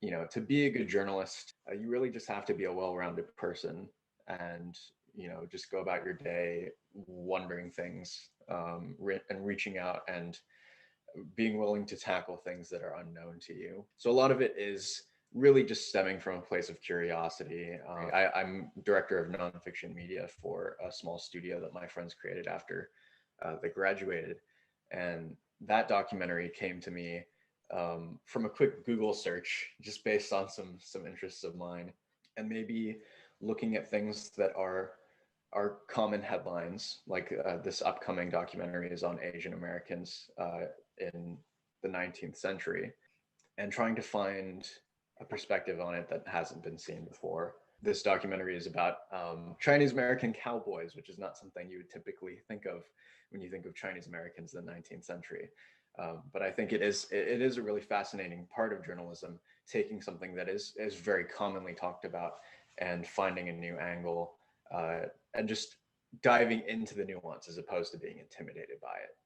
to be a good journalist, you really just have to be a well-rounded person and, just go about your day wondering things, and reaching out and being willing to tackle things that are unknown to you. So a lot of it is really just stemming from a place of curiosity. I'm director of nonfiction media for a small studio that my friends created after they graduated. And that documentary came to me from a quick Google search, just based on some interests of mine, and maybe looking at things that are common headlines, like this upcoming documentary is on Asian Americans in the 19th century, and trying to find a perspective on it that hasn't been seen before. This documentary is about Chinese American cowboys, which is not something you would typically think of when you think of Chinese Americans in the 19th century. But I think it is a really fascinating part of journalism, taking something that is very commonly talked about and finding a new angle, and just diving into the nuance as opposed to being intimidated by it.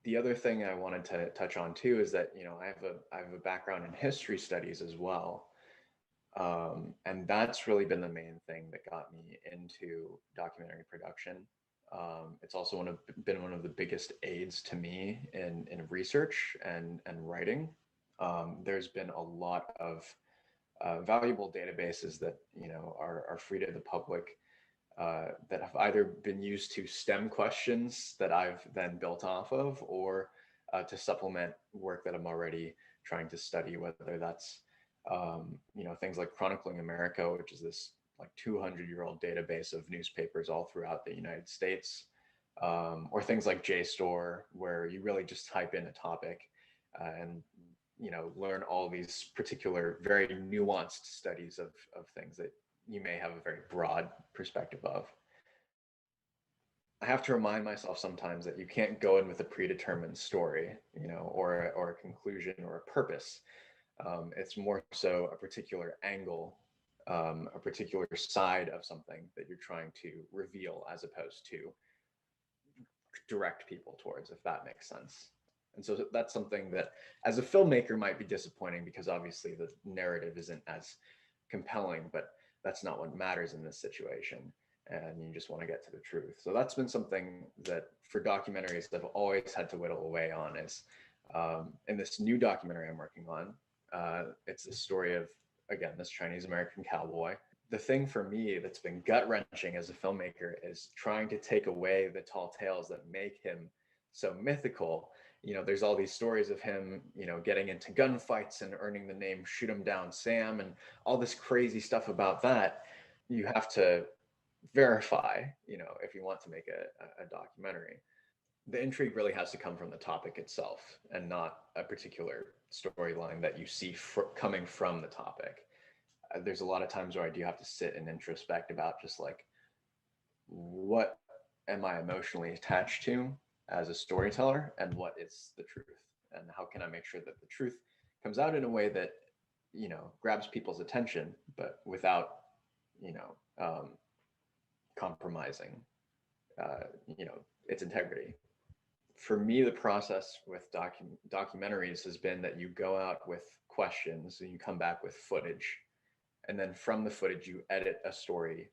The other thing I wanted to touch on too is that I have a background in history studies as well, and that's really been the main thing that got me into documentary production. It's also been one of the biggest aids to me in research and writing. There's been a lot of valuable databases that are free to the public, that have either been used to stem questions that I've then built off of, or to supplement work that I'm already trying to study, whether that's things like Chronicling America, which is this like 200-year-old database of newspapers all throughout the United States, or things like JSTOR, where you really just type in a topic and learn all these particular, very nuanced studies of things that you may have a very broad perspective of. I have to remind myself sometimes that you can't go in with a predetermined story, or a conclusion or a purpose. It's more so a particular angle, a particular side of something that you're trying to reveal, as opposed to direct people towards, if that makes sense. And so that's something that, as a filmmaker, might be disappointing, because obviously the narrative isn't as compelling, but that's not what matters in this situation. And you just want to get to the truth. So that's been something that, for documentaries, I've always had to whittle away on. Is in this new documentary I'm working on, it's the story of, again, this Chinese American cowboy. The thing for me that's been gut wrenching as a filmmaker is trying to take away the tall tales that make him so mythical. There's all these stories of him, getting into gunfights and earning the name Shoot 'em Down Sam, and all this crazy stuff about that. You have to verify, if you want to make a documentary. The intrigue really has to come from the topic itself, and not a particular storyline that you see coming from the topic. There's a lot of times where I do have to sit and introspect about just like, what am I emotionally attached to as a storyteller, and what is the truth, and how can I make sure that the truth comes out in a way that grabs people's attention, but without compromising its integrity. For me, the process with documentaries has been that you go out with questions and you come back with footage, and then from the footage you edit a story.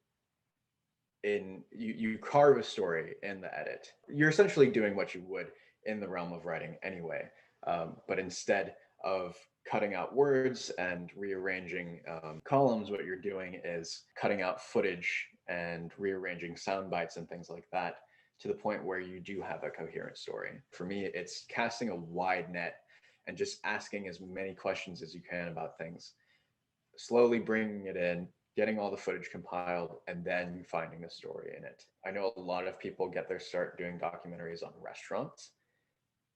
You carve a story in the edit. You're essentially doing what you would in the realm of writing anyway, but instead of cutting out words and rearranging columns, what you're doing is cutting out footage and rearranging sound bites and things like that, to the point where you do have a coherent story. For me, it's casting a wide net and just asking as many questions as you can about things, slowly bringing it in, getting all the footage compiled, and then finding a story in it. I know a lot of people get their start doing documentaries on restaurants,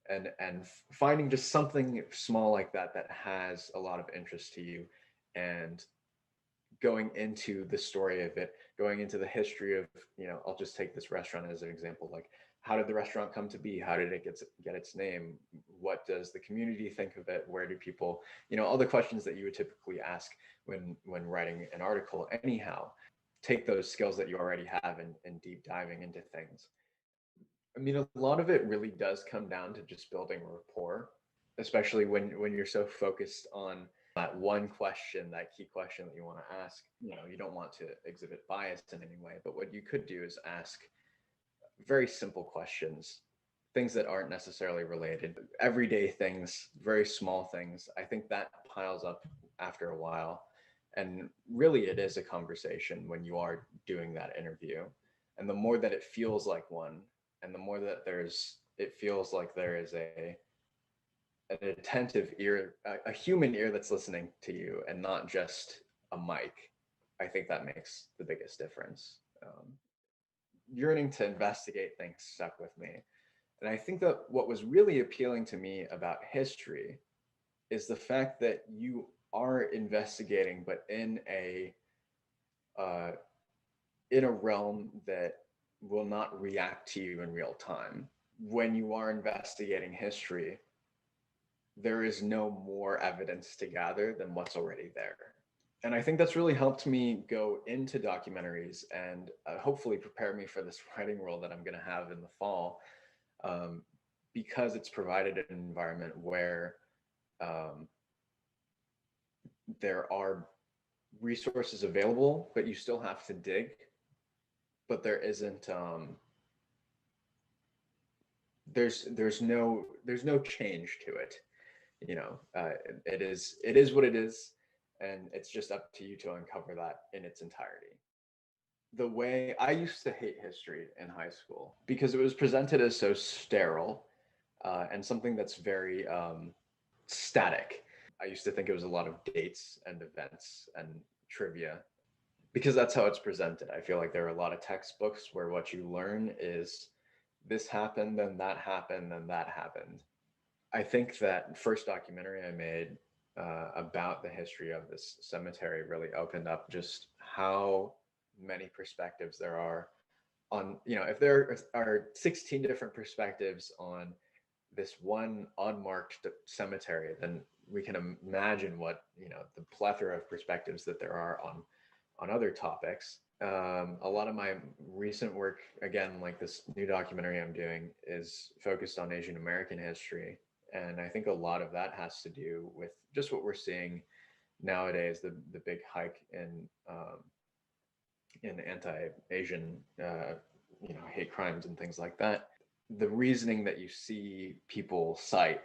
and finding just something small like that has a lot of interest to you, and going into the story of it, going into the history of, I'll just take this restaurant as an example. Like, how did the restaurant come to be? How did it get its name? What does the community think of it? Where do people, all the questions that you would typically ask when writing an article. Anyhow, take those skills that you already have and deep diving into things. I mean, a lot of it really does come down to just building rapport, especially when you're so focused on that one question, that key question that you want to ask, you don't want to exhibit bias in any way, but what you could do is ask very simple questions, things that aren't necessarily related, everyday things, very small things. I think that piles up after a while. And really, it is a conversation when you are doing that interview. And the more that it feels like one, and the more that it feels like there is an attentive ear, a human ear that's listening to you and not just a mic, I think that makes the biggest difference. Yearning to investigate things stuck with me. And I think that what was really appealing to me about history is the fact that you are investigating, but uh, in a realm that will not react to you in real time. When you are investigating history, there is no more evidence to gather than what's already there. And I think that's really helped me go into documentaries and hopefully prepare me for this writing role that I'm going to have in the fall, um, because it's provided an environment where um, there are resources available, but you still have to dig. But there isn't there's no change to it. It is what it is, and it's just up to you to uncover that in its entirety. The way I used to hate history in high school because it was presented as so sterile, and something that's very static. I used to think it was a lot of dates and events and trivia because that's how it's presented. I feel like there are a lot of textbooks where what you learn is this happened, then that happened, then that happened. I think that first documentary I made about the history of this cemetery really opened up just how many perspectives there are on, if there are 16 different perspectives on this one unmarked cemetery, then we can imagine what, the plethora of perspectives that there are on other topics. A lot of my recent work, again, like this new documentary I'm doing, is focused on Asian American history. And I think a lot of that has to do with just what we're seeing nowadays, the big hike in anti-Asian, hate crimes and things like that. The reasoning that you see people cite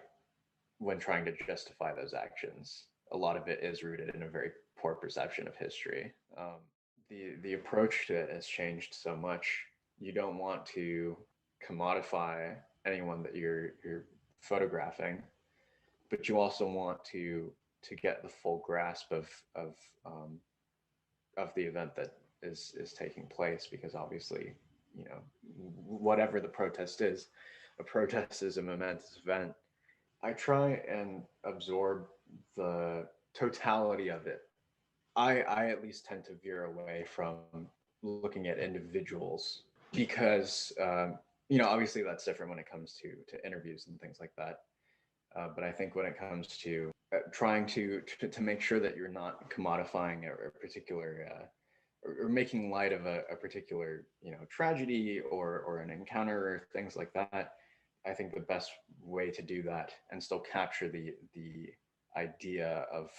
when trying to justify those actions, a lot of it is rooted in a very poor perception of history. The approach to it has changed so much. You don't want to commodify anyone that you're photographing, but you also want to get the full grasp um, of the event that is taking place, because obviously, whatever the protest is, a protest is a momentous event. I try and absorb the totality of it. I at least tend to veer away from looking at individuals because obviously that's different when it comes to interviews and things like that. But I think when it comes to trying to make sure that you're not commodifying a particular or making light of a particular tragedy or an encounter or things like that, I think the best way to do that and still capture the idea of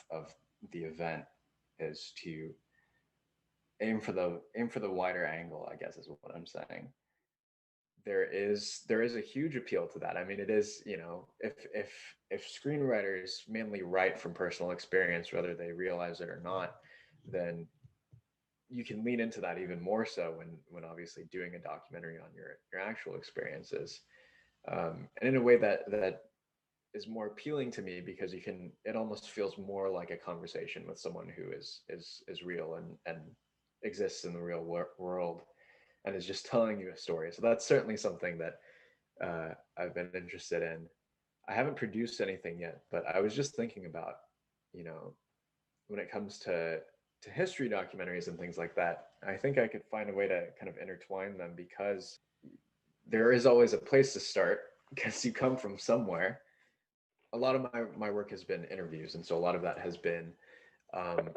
the event is to aim for the wider angle, I guess is what I'm saying. There is a huge appeal to that. I mean, it is, if screenwriters mainly write from personal experience, whether they realize it or not, then you can lean into that even more so when obviously doing a documentary on your actual experiences, and in a way that is more appealing to me, because it almost feels more like a conversation with someone who is real and exists in the real world and is just telling you a story. So that's certainly something that I've been interested in. I haven't produced anything yet, but I was just thinking about, you know, when it comes to history documentaries and things like that, I think I could find a way to kind of intertwine them, because there is always a place to start because you come from somewhere. A lot of my work has been interviews, and so a lot of that has been um,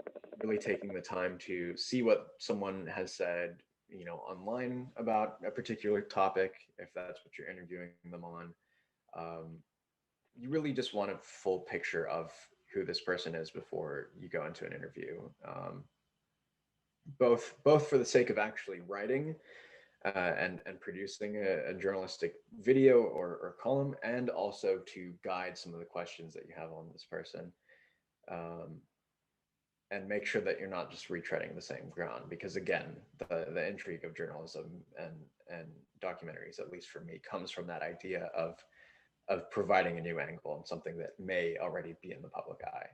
really taking the time to see what someone has said, online about a particular topic, if that's what you're interviewing them on. um, you really just want a full picture of who this person is before you go into an interview. Both for the sake of actually writing and producing a journalistic video or column, and also to guide some of the questions that you have on this person, and make sure that you're not just retreading the same ground. Because again, the intrigue of journalism and documentaries, at least for me, comes from that idea of providing a new angle on something that may already be in the public eye.